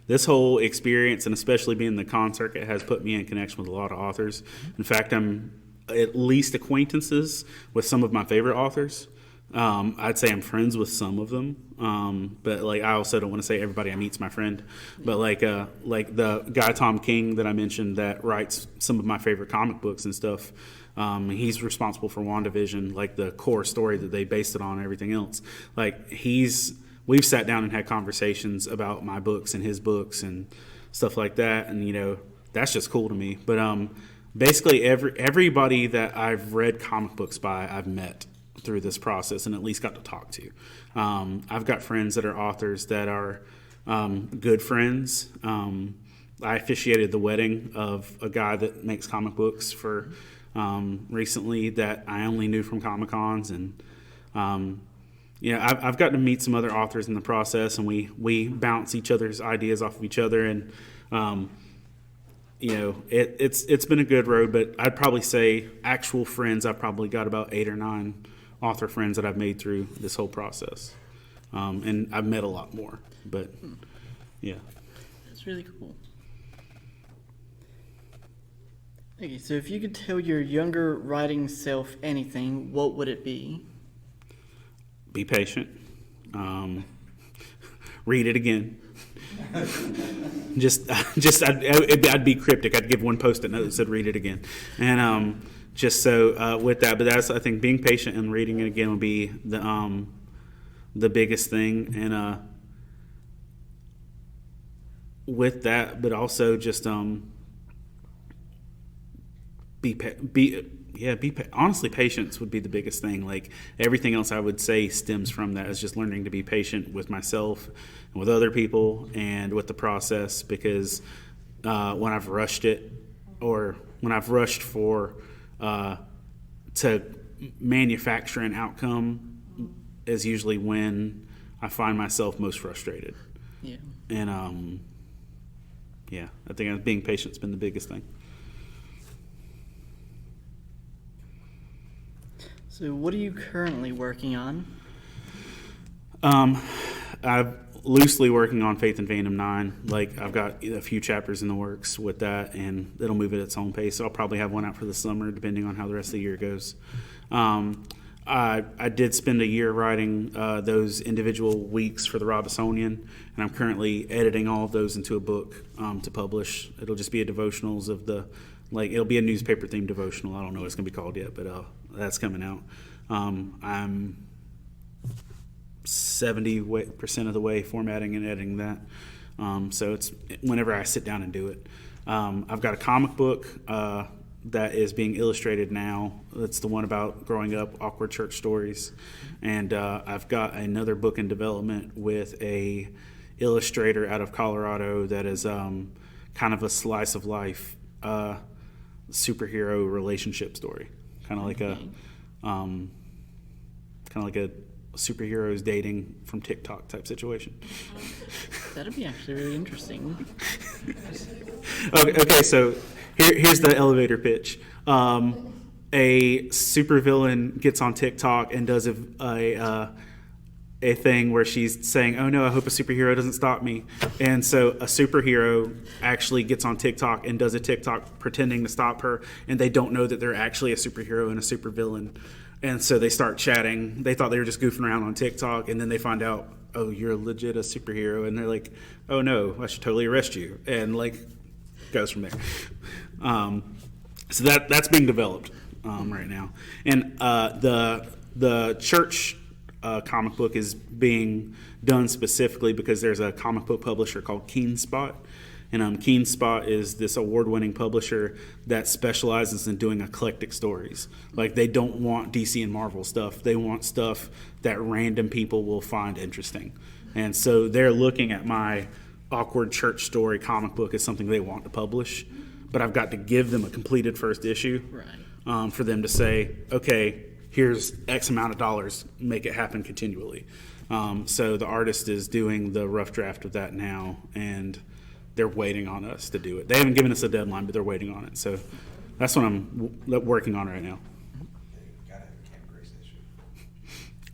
this whole experience, and especially being the con circuit, has put me in connection with a lot of authors. In fact, I'm at least acquaintances with some of my favorite authors. I'd say I'm friends with some of them, but like I also don't want to say everybody I meet's my friend. But like the guy Tom King that I mentioned that writes some of my favorite comic books and stuff. He's responsible for WandaVision, like the core story that they based it on and everything else. Like we've sat down and had conversations about my books and his books and stuff like that. And, that's just cool to me. But basically everybody that I've read comic books by, I've met through this process and at least got to talk to. I've got friends that are authors that are good friends. I officiated the wedding of a guy that makes comic books for recently that I only knew from Comic-Cons, and I've gotten to meet some other authors in the process, and we bounce each other's ideas off of each other, and it's been a good road. But I'd probably say actual friends, I've probably got about 8 or 9 author friends that I've made through this whole process, and I've met a lot more. But yeah, that's really cool. Okay, so if you could tell your younger writing self anything, what would it be? Be patient. Read it again. I'd be cryptic. I'd give one post-it note that said "read it again," and just so with that. But that's, I think, being patient and reading it again would be the biggest thing. And with that, but also just honestly, patience would be the biggest thing. Like everything else I would say stems from that, is just learning to be patient with myself and with other people and with the process, because when I've rushed it, or when I've rushed for to manufacture an outcome, is usually when I find myself most frustrated. Yeah. And I think being patient's been the biggest thing. So what are you currently working on? I'm loosely working on Faith and Fandom 9. Like, I've got a few chapters in the works with that, and it'll move at its own pace. So I'll probably have one out for the summer, depending on how the rest of the year goes. I did spend a year writing those individual weeks for the Robesonian, and I'm currently editing all of those into a book to publish. It'll just be a devotionals of it'll be a newspaper-themed devotional. I don't know what it's going to be called yet, but that's coming out. I'm 70% of the way formatting and editing that. So it's whenever I sit down and do it. I've got a comic book that is being illustrated now. That's the one about growing up, awkward church stories. And I've got another book in development with a illustrator out of Colorado that is kind of a slice of life superhero relationship story, kind of like a superheroes dating from TikTok type situation. That'd be actually really interesting. Okay, so here's the elevator pitch. A supervillain gets on TikTok and does a thing where she's saying, "Oh no, I hope a superhero doesn't stop me." And so a superhero actually gets on TikTok and does a TikTok pretending to stop her, and they don't know that they're actually a superhero and a supervillain. And so they start chatting. They thought they were just goofing around on TikTok, and then they find out, "Oh, you're legit a superhero." And they're like, "Oh no, I should totally arrest you." And goes from there. So that's being developed right now. And the church comic book is being done specifically because there's a comic book publisher called KeenSpot. And KeenSpot is this award-winning publisher that specializes in doing eclectic stories. Like, they don't want DC and Marvel stuff. They want stuff that random people will find interesting. And so they're looking at my awkward church story comic book as something they want to publish but I've got to give them a completed first issue Right. for them to say, okay, here's X amount of dollars, make it happen continually. So the artist is doing the rough draft of that now, and they're waiting on us to do it. They haven't given us a deadline, but they're waiting on it. So that's what I'm working on right now.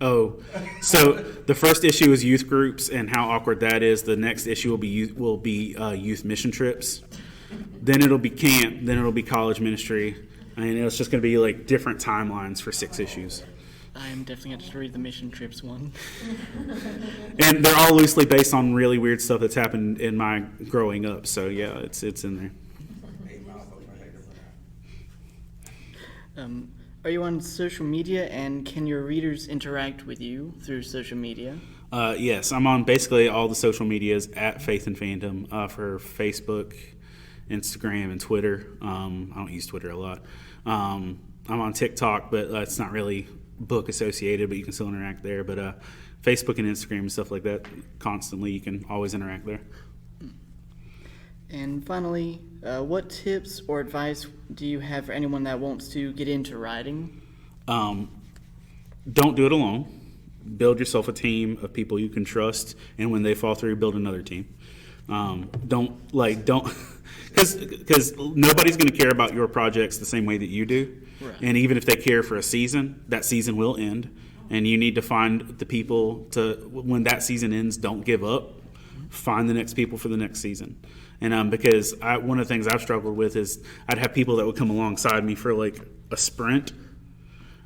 Oh, so the first issue is youth groups and how awkward that is. The next issue will be youth mission trips. Then it'll be camp. Then it'll be college ministry, and it's just going to be like different timelines for 6 issues. I'm definitely going to read the mission trips one. And they're all loosely based on really weird stuff that's happened in my growing up. So yeah, it's in there. Are you on social media, and can your readers interact with you through social media? Yes, I'm on basically all the social medias at Faith and Fandom for Facebook, Instagram, and Twitter. I don't use Twitter a lot. I'm on TikTok, but it's not really book associated, but you can still interact there. But Facebook and Instagram and stuff like that, constantly, you can always interact there. And finally, what tips or advice do you have for anyone that wants to get into writing? Don't do it alone. Build yourself a team of people you can trust, and when they fall through, build another team. Don't because nobody's going to care about your projects the same way that you do. Right. And even if they care for a season, that season will end, and you need to find the people to, when that season ends, don't give up. Find the next people for the next season. And because one of the things I've struggled with is I'd have people that would come alongside me for like a sprint,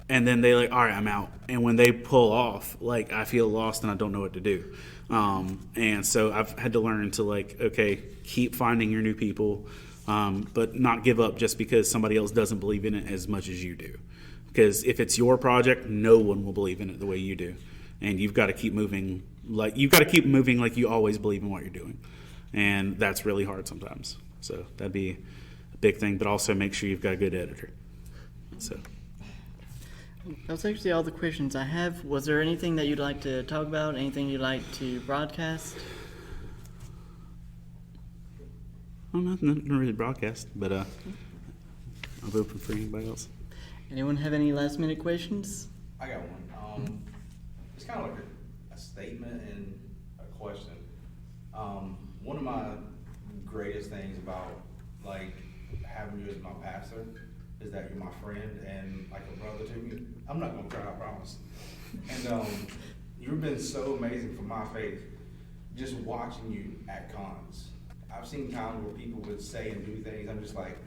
and then they like, all right, I'm out. And when they pull off, like I feel lost and I don't know what to do. And so I've had to learn to like, okay, keep finding your new people, but not give up just because somebody else doesn't believe in it as much as you do. Because if it's your project, no one will believe in it the way you do, and you've got to keep moving. Like you always believe in what you're doing. And that's really hard sometimes. So that'd be a big thing, but also make sure you've got a good editor. So That's actually all the questions I have. Was there anything that you'd like to talk about? Anything you'd like to broadcast? well, nothing really broadcast, but I'm open for anybody else. Anyone have any last minute questions? I got one. It's kind of like a statement and a question. One of my greatest things about like having you as my pastor is that you're my friend and like a brother to me. I'm not gonna cry, I promise. And you've been so amazing for my faith. Just watching you at cons, I've seen times where people would say and do things. I'm just like,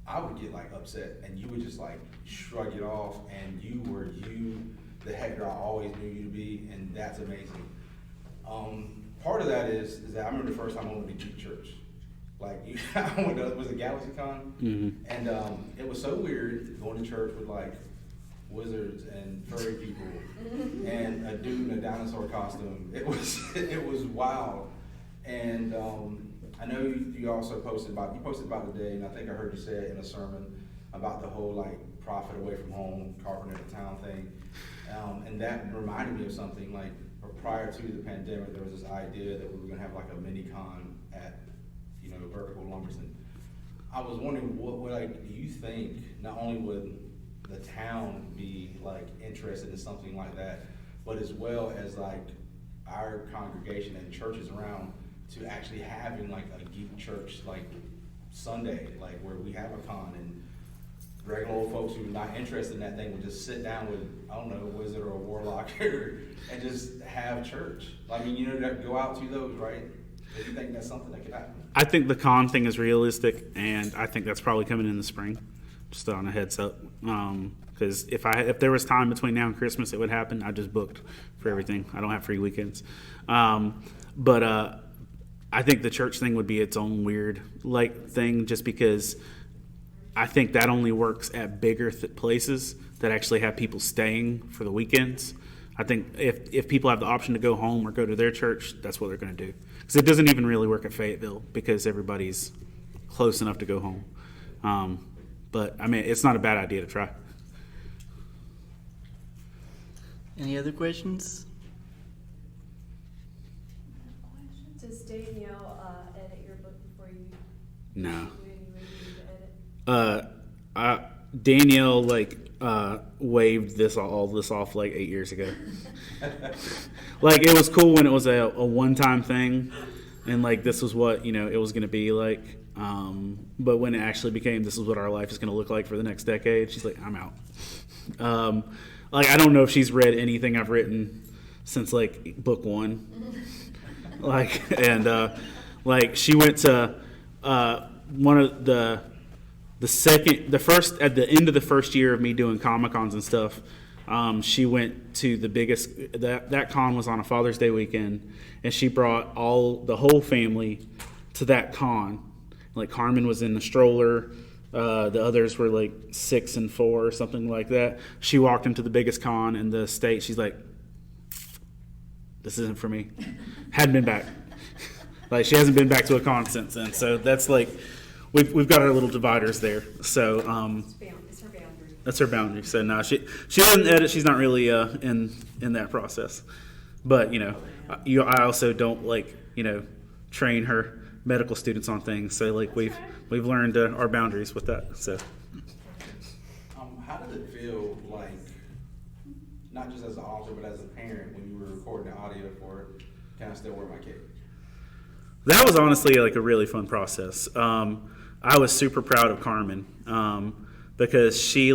I would get like upset, and you would just like shrug it off, and you were the Hector I always knew you to be, and that's amazing. Part of that is that I remember the first time I went to Geek Church. Like, I went to, it was a GalaxyCon, and it was so weird going to church with like wizards and furry people and a dude in a dinosaur costume. It was wild. And I know you also posted about the day, and I think I heard you say it in a sermon about the whole like prophet away from home, carpenter in town thing. And that reminded me of something like prior to the pandemic, there was this idea that we were going to have like a mini con at, Vertical Lumberson. I was wondering what like, do you think not only would the town be like interested in something like that, but as well as like our congregation and churches around to actually having like a Geek Church like Sunday, like where we have a con and regular old folks who are not interested in that thing would just sit down with, I don't know, a wizard or a warlock and just have church. I mean, go out to those, right? Do you think that's something that could happen? I think the con thing is realistic, and I think that's probably coming in the spring. Just on a heads up, because if there was time between now and Christmas, it would happen. I just booked for everything. I don't have free weekends, but I think the church thing would be its own weird like thing, just because I think that only works at bigger places that actually have people staying for the weekends. I think if people have the option to go home or go to their church, that's what they're going to do. Because it doesn't even really work at Fayetteville because everybody's close enough to go home. But, I mean, it's not a bad idea to try. Any other questions? Does Danielle edit your book before you No. do any reading? Danielle waved all this off like 8 years ago. Like, it was cool when it was a one-time thing, and like this was what it was going to be like. But when it actually became this is what our life is going to look like for the next decade, she's like, I'm out. Like, I don't know if she's read anything I've written since like book 1. Like she went to one of the first at the end of the first year of me doing Comic-Cons and stuff. She went to the biggest that con was on a Father's Day weekend, and she brought the whole family to that con. Like, Carmen was in the stroller, the others were like 6 and 4 or something like that. She walked into the biggest con in the state. She's like, this isn't for me. Hadn't been back. Like, she hasn't been back to a con since then. So that's like, we've got our little dividers there. So It's her boundary. that's her boundary. So no, she doesn't edit. She's not really in that process. But I also don't train her medical students on things. So like we've learned our boundaries with that. So How did it feel like, not just as an author, but as a parent, when you were recording the audio for it, Can I Still Wear My Cape? that was honestly like a really fun process. I was super proud of Carmen because she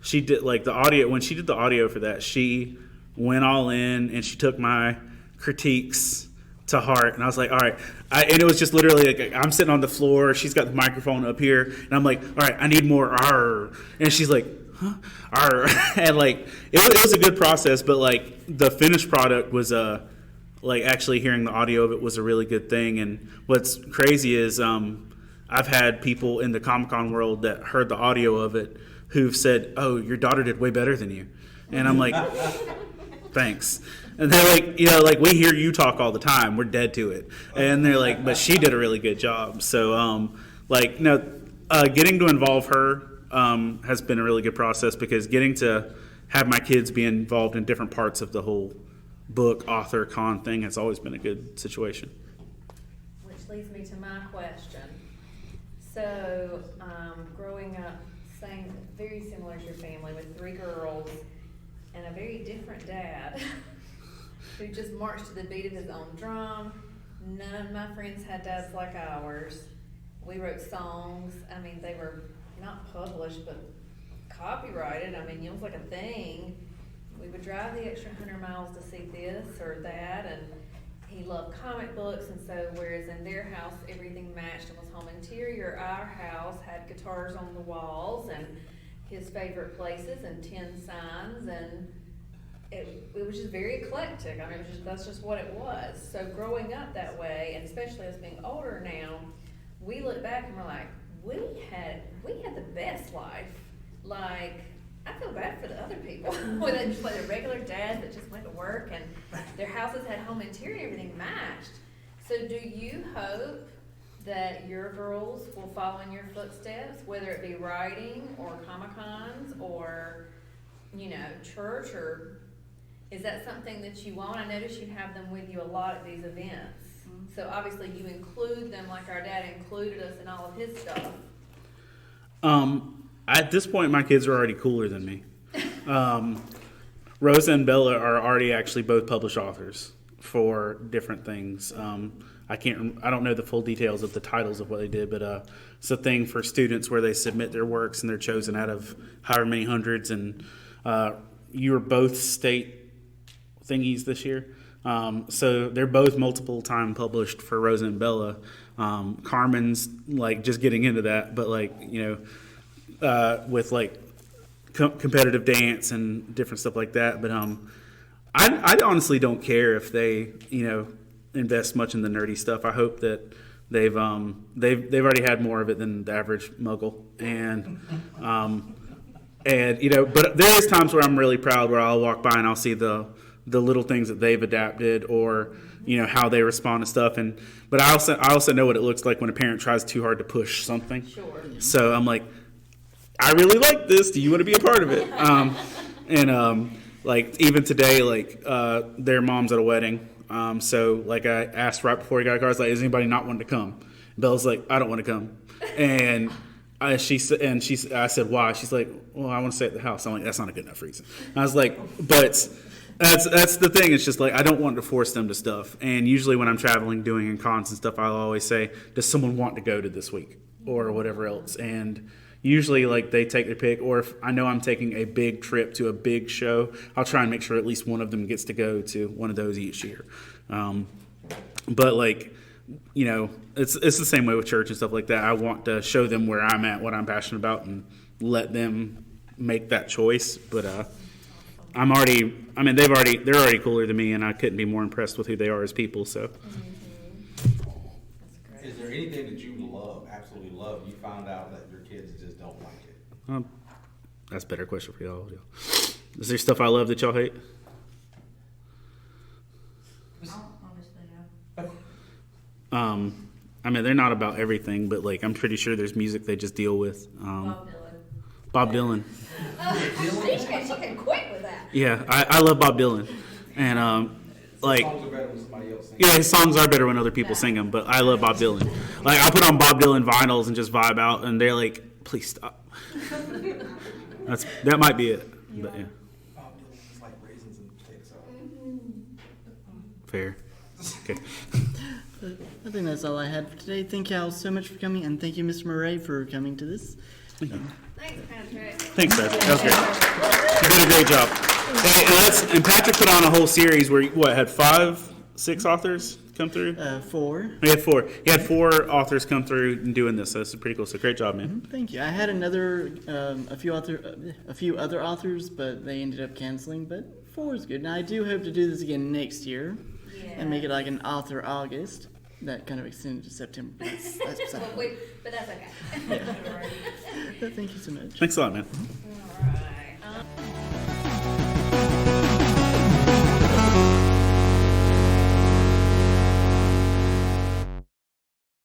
she did like the audio. When she did the audio for that, she went all in and she took my critiques to heart. And I was like, all right. And it was just literally like, I'm sitting on the floor. She's got the microphone up here. And I'm like, all right, I need more R. And she's like, huh? R. And like, it was a good process, but like the finished product was like actually hearing the audio of it was a really good thing. And what's crazy is I've had people in the Comic-Con world that heard the audio of it who've said, oh, your daughter did way better than you. And I'm like, thanks. And they're like, we hear you talk all the time. We're dead to it. And they're like, but she did a really good job. So, getting to involve her has been a really good process, because getting to have my kids be involved in different parts of the whole book, author, con thing has always been a good situation. Which leads me to my question. So, growing up, very similar to your family, with 3 girls and a very different dad who just marched to the beat of his own drum. None of my friends had dads like ours. We wrote songs. I mean, they were not published, but copyrighted. I mean, it was like a thing. We would drive the extra 100 miles to see this or that, and he loved comic books, and so whereas in their house everything matched and was home interior, our house had guitars on the walls and his favorite places and 10 signs, and it was just very eclectic. I mean, that's just what it was. So growing up that way, and especially us being older now, we look back and we're like, we had the best life. Like, I feel bad for the other people where they just like the regular dads that just went to work and their houses had home interior, everything matched. So do you hope that your girls will follow in your footsteps, whether it be writing or Comic-Cons or, church, or is that something that you want? I notice you have them with you a lot at these events. Mm-hmm. So obviously you include them like our dad included us in all of his stuff. At this point, my kids are already cooler than me. Rosa and Bella are already actually both published authors for different things. I don't know the full details of the titles of what they did, but it's a thing for students where they submit their works and they're chosen out of however many hundreds. And you were both state thingies this year. So they're both multiple time published for Rosa and Bella. Carmen's like just getting into that, but with like competitive dance and different stuff like that. But I honestly don't care if they invest much in the nerdy stuff. I hope that they've already had more of it than the average muggle, and but there is times where I'm really proud, where I'll walk by and I'll see the little things that they've adapted, or how they respond to stuff. But I also know what it looks like when a parent tries too hard to push something. Sure. So I'm like, I really like this. Do you want to be a part of it? Even today, their mom's at a wedding. So I asked right before he got a car, I was like, is anybody not wanting to come? Bella's like, I don't want to come. And I said, why? She's like, well, I want to stay at the house. I'm like, that's not a good enough reason. I was like, but that's the thing. It's just like, I don't want to force them to stuff. And usually when I'm traveling, doing in cons and stuff, I'll always say, does someone want to go to this week or whatever else? And usually like they take their pick, or if I know I'm taking a big trip to a big show, I'll try and make sure at least one of them gets to go to one of those each year. But like, you know, it's the same way with church and stuff like that. I want to show them where I'm at, what I'm passionate about, and let them make that choice. But they're already cooler than me, and I couldn't be more impressed with who they are as people. So, Is there anything that you love, absolutely love, you found out that your kids just don't like it? that's a better question for y'all. Is there stuff I love that y'all hate? I mean, they're not about everything, but like I'm pretty sure there's music they just deal with. Bob Dylan. She can quit with that. Yeah, I love Bob Dylan, and like, Songs are better when somebody else sings. yeah, his songs are better when other people sing them. But I love Bob Dylan. Like I put on Bob Dylan vinyls and just vibe out, and they're like, please stop. That might be it. But yeah, Bob Dylan is like raisins and potato salad. fair. Okay. I think that's all I had for today. Thank y'all so much for coming, and thank you, Mr. Miray, for coming to this. Thanks, Patrick. Thanks, Patrick. That was great. You did a great job. And Patrick put on a whole series where had 6 authors come through. 4. He had 4. He had 4 authors come through and doing this. So this is pretty cool. So great job, man. Thank you. I had a few other authors, but they ended up canceling. But 4 is good, and I do hope to do this again next year and make it like an author August. That kind of extended to September. But that's beside the point. But that's okay. But thank you so much. Thanks a lot, man.